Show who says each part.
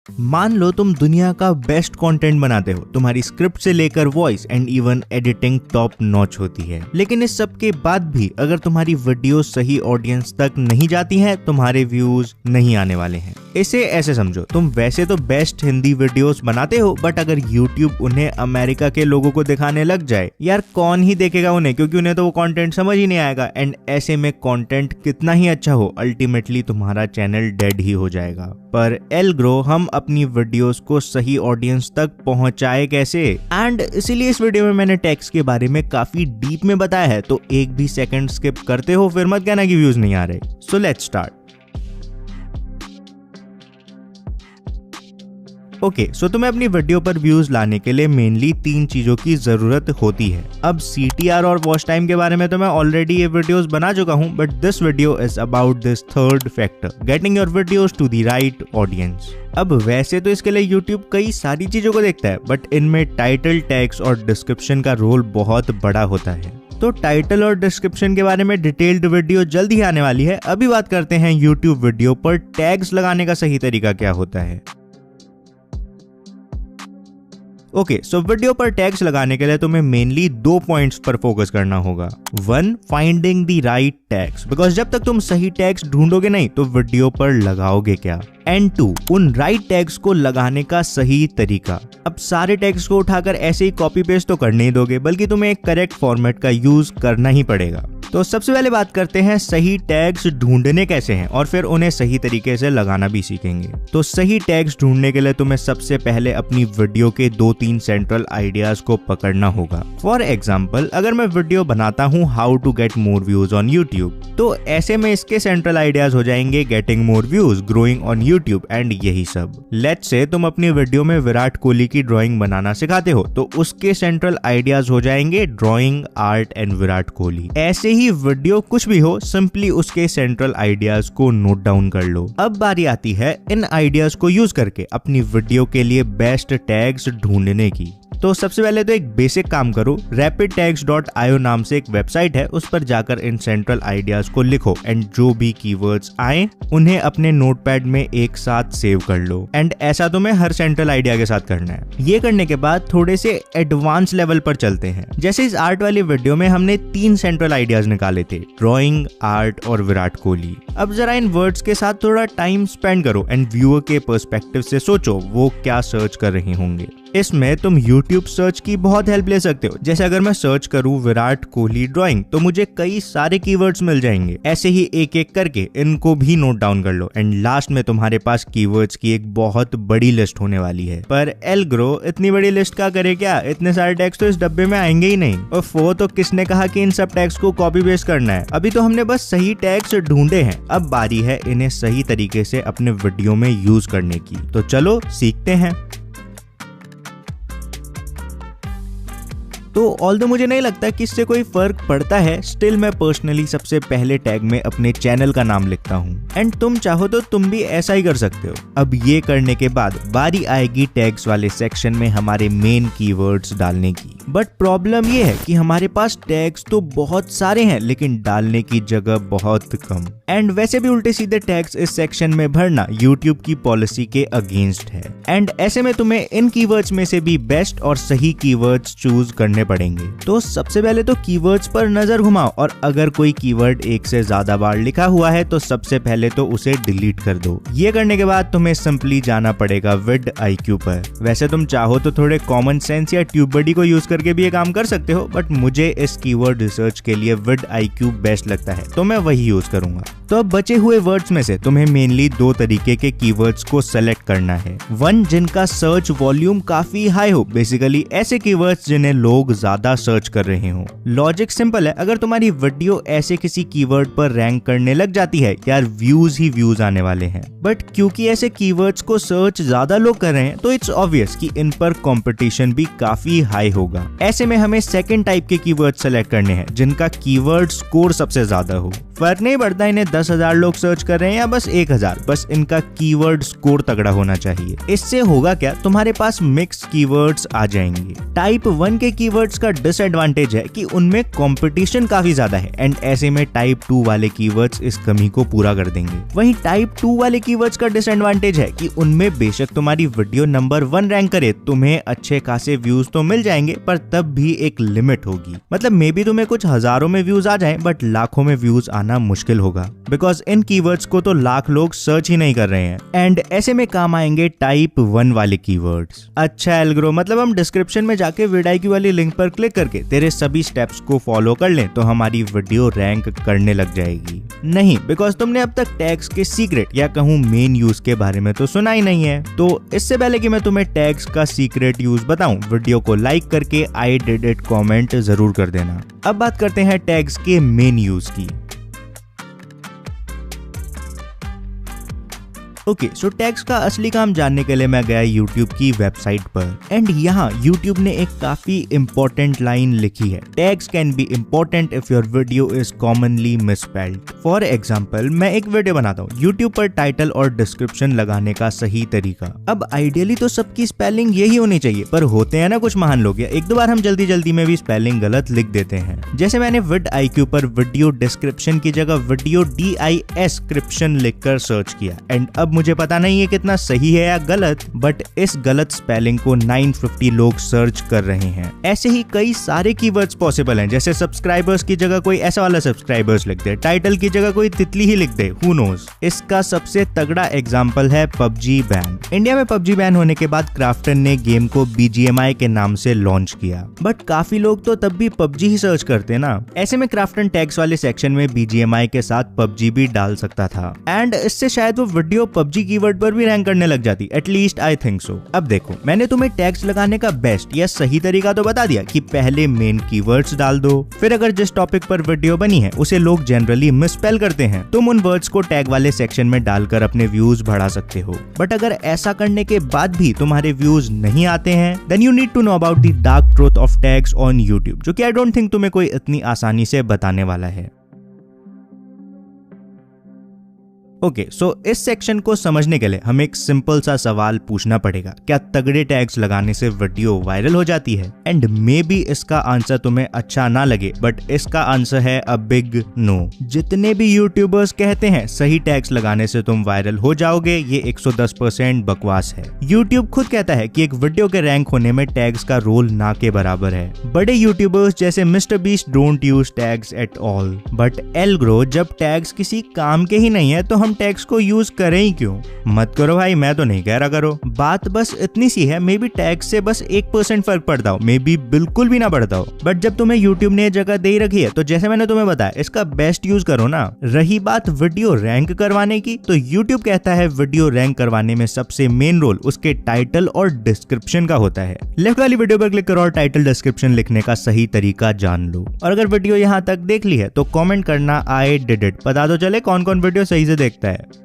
Speaker 1: मान लो तुम दुनिया का बेस्ट कंटेंट बनाते हो, तुम्हारी स्क्रिप्ट से लेकर voice and even editing top notch होती है, लेकिन इस सब के बाद भी अगर तुम्हारी वीडियो सही ऑडियंस तक नहीं जाती हैं, तुम्हारे व्यूज नहीं आने वाले हैं। इसे ऐसे समझो, तुम वैसे तो बेस्ट हिंदी वीडियोस बनाते हो, बट अगर YouTube उन्हें अमेरिका के लोगों को दिखाने लग जाए, यार कौन ही देखेगा उन्हें, क्योंकि उन्हें तो वो कंटेंट समझ ही नहीं आएगा। एंड ऐसे में कंटेंट कितना ही अच्छा हो, अल्टीमेटली तुम्हारा चैनल डेड ही हो जाएगा। पर एलग्रो हम अपनी वीडियोस को सही ऑडियंस तक पहुंचाए कैसे, एंड इसीलिए इस वीडियो में मैंने टैग्स के बारे में काफी डीप में बताया है, तो एक भी सेकंड स्किप करते हो फिर मत कहना कि व्यूज नहीं आ रहे। So let's start. ओके, सो तुम्हें अपनी वीडियो पर व्यूज लाने के लिए मेनली 3 चीजों की जरूरत होती है। अब CTR और वॉच टाइम के बारे में तो मैं ऑलरेडी ये वीडियोस बना चुका हूँ, but this video is about this third factor, getting your videos to the right audience. अब वैसे तो इसके लिए YouTube कई सारी चीजों को देखता है, बट इनमें टाइटल, टैग्स और डिस्क्रिप्शन का रोल बहुत बड़ा होता है। तो टाइटल और डिस्क्रिप्शन के बारे में डिटेल्ड वीडियो जल्द ही आने वाली है। अभी बात करते हैं YouTube वीडियो पर टैग्स लगाने का सही तरीका क्या होता है। ओके, सो वीडियो पर टैग्स लगाने के लिए तुम्हें मेनली 2 पॉइंट्स पर फोकस करना होगा। 1, finding the right tags, because जब तक तुम सही टैग्स ढूंढोगे नहीं तो वीडियो पर लगाओगे क्या। एंड 2, उन राइट टैग्स को लगाने का सही तरीका। अब सारे टैग्स को उठाकर ऐसे ही कॉपी पेस्ट तो कर नहीं दोगे, बल्कि तुम्हें एक करेक्ट फॉर्मेट का यूज करना ही पड़ेगा। तो सबसे पहले बात करते हैं सही टैग्स ढूंढने कैसे हैं, और फिर उन्हें सही तरीके से लगाना भी सीखेंगे। तो सही टैग्स ढूंढने के लिए तुम्हें सबसे पहले अपनी वीडियो के 2-3 सेंट्रल आइडियाज को पकड़ना होगा। फॉर एग्जाम्पल, अगर मैं वीडियो बनाता हूँ how to get more views on YouTube, तो ऐसे में इसके सेंट्रल आइडियाज हो जाएंगे getting more views, growing on YouTube and यही सब। लेट्स से तुम अपनी वीडियो में विराट कोहली की ड्राइंग बनाना सिखाते हो, तो उसके सेंट्रल आइडियाज हो जाएंगे drawing, art and Virat Kohli. ऐसे ही वीडियो कुछ भी हो, सिंपली उसके सेंट्रल आइडियाज को नोट डाउन कर लो। अब बारी आती है इन आइडियाज को यूज करके अपनी वीडियो के लिए बेस्ट टैग्स ढूंढने की। तो सबसे पहले तो एक बेसिक काम करो, rapidtags.io नाम से एक वेबसाइट है, उस पर जाकर इन सेंट्रल आइडियाज को लिखो एंड जो भी कीवर्ड्स आए उन्हें अपने नोटपैड में एक साथ सेव कर लो। एंड ऐसा तुम्हें हर सेंट्रल आइडिया के साथ करना है। ये करने के बाद थोड़े से एडवांस लेवल पर चलते हैं। जैसे इस आर्ट वाली वीडियो में हमने 3 सेंट्रल आइडियाज निकाले थे, ड्रॉइंग, आर्ट और विराट कोहली। अब जरा इन वर्ड्स के साथ थोड़ा टाइम स्पेंड करो एंड व्यूअर के पर्सपेक्टिव से सोचो वो क्या सर्च कर रहे होंगे। इसमें तुम YouTube सर्च की बहुत हेल्प ले सकते हो। जैसे अगर मैं सर्च करूं विराट कोहली ड्राइंग, तो मुझे कई सारे कीवर्ड्स मिल जाएंगे। ऐसे ही एक एक करके इनको भी नोट डाउन कर लो एंड लास्ट में तुम्हारे पास कीवर्ड्स की एक बहुत बड़ी लिस्ट होने वाली है। पर एलग्रो इतनी बड़ी लिस्ट का करे क्या, इतने सारे टैग्स तो इस डब्बे में आएंगे ही नहीं। और वो तो किसने कहा कि इन सब टैग्स को कॉपी पेस्ट करना है, अभी तो हमने बस सही टैग्स ढूंढे हैं। अब बारी है इन्हें सही तरीके से अपने वीडियो में यूज करने की। तो चलो सीखते हैं। तो ऑल्दो मुझे नहीं लगता कि इससे कोई फर्क पड़ता है, स्टिल मैं पर्सनली सबसे पहले टैग में अपने चैनल का नाम लिखता हूँ। एंड तुम चाहो तो तुम भी ऐसा ही कर सकते हो। अब ये करने के बाद बारी आएगी टैग्स वाले सेक्शन में हमारे मेन कीवर्ड्स डालने की। बट प्रॉब्लम ये है कि हमारे पास टैग्स तो बहुत सारे हैं, लेकिन डालने की जगह बहुत कम। एंड वैसे भी उल्टे सीधे टैग्स इस सेक्शन में भरना YouTube की पॉलिसी के अगेंस्ट है। एंड ऐसे में तुम्हें इन कीवर्ड्स में से भी बेस्ट और सही कीवर्ड्स चूज करने पड़ेंगे। तो सबसे पहले तो कीवर्ड्स पर नजर घुमाओ, और अगर कोई कीवर्ड एक से ज्यादा बार लिखा हुआ है तो सबसे पहले तो उसे डिलीट कर दो। ये करने के बाद तुम्हें सिंपली जाना पड़ेगा vidIQ पर। वैसे तुम चाहो तो थोड़े कॉमन सेंस या ट्यूबबडी को यूज करके भी ये काम कर सकते हो, बट मुझे इस कीवर्ड रिसर्च के लिए vidIQ बेस्ट लगता है, तो मैं वही यूज करूंगा। तो अब बचे हुए वर्ड्स में से तुम्हें मेनली 2 तरीके के कीवर्ड्स को सेलेक्ट करना है। 1, जिनका सर्च वॉल्यूम काफी हाई हो, बेसिकली ऐसे कीवर्ड्स जिन्हें लोग ज्यादा सर्च कर रहे हो। लॉजिक सिंपल है, अगर तुम्हारी वीडियो ऐसे किसी कीवर्ड पर रैंक करने लग जाती है, यार व्यूज ही व्यूज आने वाले हैं। बट क्योंकि ऐसे कीवर्ड्स को सर्च ज्यादा लोग कर रहे हैं, तो इट्स ऑब्वियस कि इन पर कंपटीशन भी काफी हाई होगा। ऐसे में हमें सेकंड टाइप के कीवर्ड सेलेक्ट करने हैं, जिनका कीवर्ड स्कोर सबसे ज्यादा हो। फर्क नहीं पड़ता इन्हें 10,000 लोग सर्च कर रहे हैं या बस 1,000, बस इनका कीवर्ड स्कोर तगड़ा होना चाहिए। इससे होगा क्या, तुम्हारे पास मिक्स कीवर्ड्स आ जाएंगे। टाइप 1 के कीवर्ड्स का डिसएडवांटेज है कि उनमें कंपटीशन काफी ज्यादा है एंड ऐसे में टाइप 2 वाले कीवर्ड्स इस कमी को पूरा कर देंगे। वहीं टाइप 2 वाले कीवर्ड्स का डिसएडवांटेज है कि उनमें बेशक तुम्हारी वीडियो नंबर 1 रैंक करे, तुम्हें अच्छे खासे व्यूज तो मिल जाएंगे पर तब भी एक लिमिट होगी। मतलब मे बी तुम्हें कुछ हजारों में व्यूज आ जाएं बट लाखों में व्यूज आना मुश्किल होगा, बिकॉज इन कीवर्ड्स को तो लाख लोग सर्च ही नहीं कर रहे हैं। एंड ऐसे में काम आएंगे टाइप 1 वाले कीवर्ड्स। अच्छा एल्ग्रो, मतलब हम डिस्क्रिप्शन में जाके vidIQ वाली लिंक पर क्लिक करके तेरे सभी स्टेप्स को फॉलो कर लें तो हमारी वीडियो रैंक करने लग जाएगी? नहीं, बिकॉज तुमने अब तक टैग्स के सीक्रेट या कहूँ मेन यूज के बारे में तो सुना ही नहीं है। तो इससे पहले कि मैं तुम्हें टैग्स का सीक्रेट यूज बताऊं, वीडियो को लाइक करके आई डिड इट कमेंट जरूर कर देना। अब बात करते हैं टैग्स के मेन यूज की। ओके, सो टैग्स का असली काम जानने के लिए मैं गया YouTube की वेबसाइट पर एंड यहाँ YouTube ने एक काफी इंपॉर्टेंट लाइन लिखी है, tags can be important if your video is commonly misspelled. For example, मैं एक वीडियो बनाता हूँ, YouTube पर टाइटल और डिस्क्रिप्शन लगाने का सही तरीका। अब आइडियली तो सबकी स्पेलिंग यही होनी चाहिए, पर होते हैं ना कुछ महान लोग, या एक दो बार हम जल्दी जल्दी में भी स्पेलिंग गलत लिख देते हैं। जैसे मैंने vidIQ पर वीडियो डिस्क्रिप्शन की जगह वीडियो DIScription लिखकर सर्च किया एंड अब मुझे पता नहीं है कितना सही है या गलत, बट इस गलत स्पेलिंग को 950 लोग सर्च कर रहे हैं। ऐसे ही कई सारे कीवर्ड्स पॉसिबल हैं, जैसे सब्सक्राइबर्स की जगह कोई ऐसा वाला सब्सक्राइबर्स लिख दे, टाइटल की जगह कोई तितली ही लिख दे, हु नोज। इसका सबसे तगड़ा एग्जांपल है PUBG बैन। इंडिया में PUBG बैन होने के बाद क्राफ्टन ने गेम को BGMI के नाम से लॉन्च किया, बट काफी लोग तो तब भी PUBG ही सर्च करते ना। ऐसे में क्राफ्टन टैग्स वाले सेक्शन में BGMI के साथ PUBG भी डाल सकता था एंड इससे शायद वो वीडियो PUBG कीवर्ड पर भी रैंक करने लग जाती, एटलीस्ट आई थिंक सो। अब देखो, मैंने तुम्हें टैग्स लगाने का बेस्ट या सही तरीका तो बता दिया कि पहले मेन कीवर्ड्स डाल दो, फिर अगर जिस टॉपिक पर वीडियो बनी है उसे लोग जनरली मिसस्पेल करते हैं, तुम उन वर्ड्स को टैग वाले सेक्शन में डालकर अपने व्यूज बढ़ा सकते हो। बट अगर ऐसा करने के बाद भी तुम्हारे व्यूज नहीं आते हैं, then you need to know about the dark truth of tags on YouTube, जो कि आई डोंट थिंक तुम्हें कोई इतनी आसानी से बताने वाला है। ओके, सो इस सेक्शन को समझने के लिए हमें एक सिंपल सा सवाल पूछना पड़ेगा, क्या तगड़े टैग्स लगाने से वीडियो वायरल हो जाती है? एंड मे बी इसका आंसर तुम्हें अच्छा ना लगे, बट इसका आंसर है अ बिग नो। जितने भी यूट्यूबर्स कहते हैं सही टैग्स लगाने से तुम वायरल हो जाओगे, ये 110% बकवास है। यूट्यूब खुद कहता है कि एक वीडियो के रैंक होने में टैग्स का रोल ना के बराबर है। बड़े यूट्यूबर्स जैसे Mister Beast don't use tags at all, but एल्ग्रो, जब टैग्स किसी काम के ही नहीं है तो हम टैग्स को यूज करें ही क्यों? मत करो भाई, मैं तो नहीं कह रहा करो। बात बस इतनी सी है, मे बी टैग्स से बस 1% फर्क पड़ता हो, मे बी बिल्कुल भी ना पड़ता हो, बट जब तुम्हें यूट्यूब ने जगह दे रखी है तो जैसे मैंने तुम्हें बताया, इसका बेस्ट यूज करो ना। रही बात वीडियो रैंक करवाने की, तो यूट्यूब कहता है वीडियो रैंक करवाने में सबसे मेन रोल उसके टाइटल और डिस्क्रिप्शन का होता है। लेफ्ट वाली वीडियो पर क्लिक करो और टाइटल डिस्क्रिप्शन लिखने का सही तरीका जान लो। और अगर वीडियो यहाँ तक देख ली है तो कमेंट करना आई डिड इट, पता तो चले कौन कौन वीडियो सही से देखता है।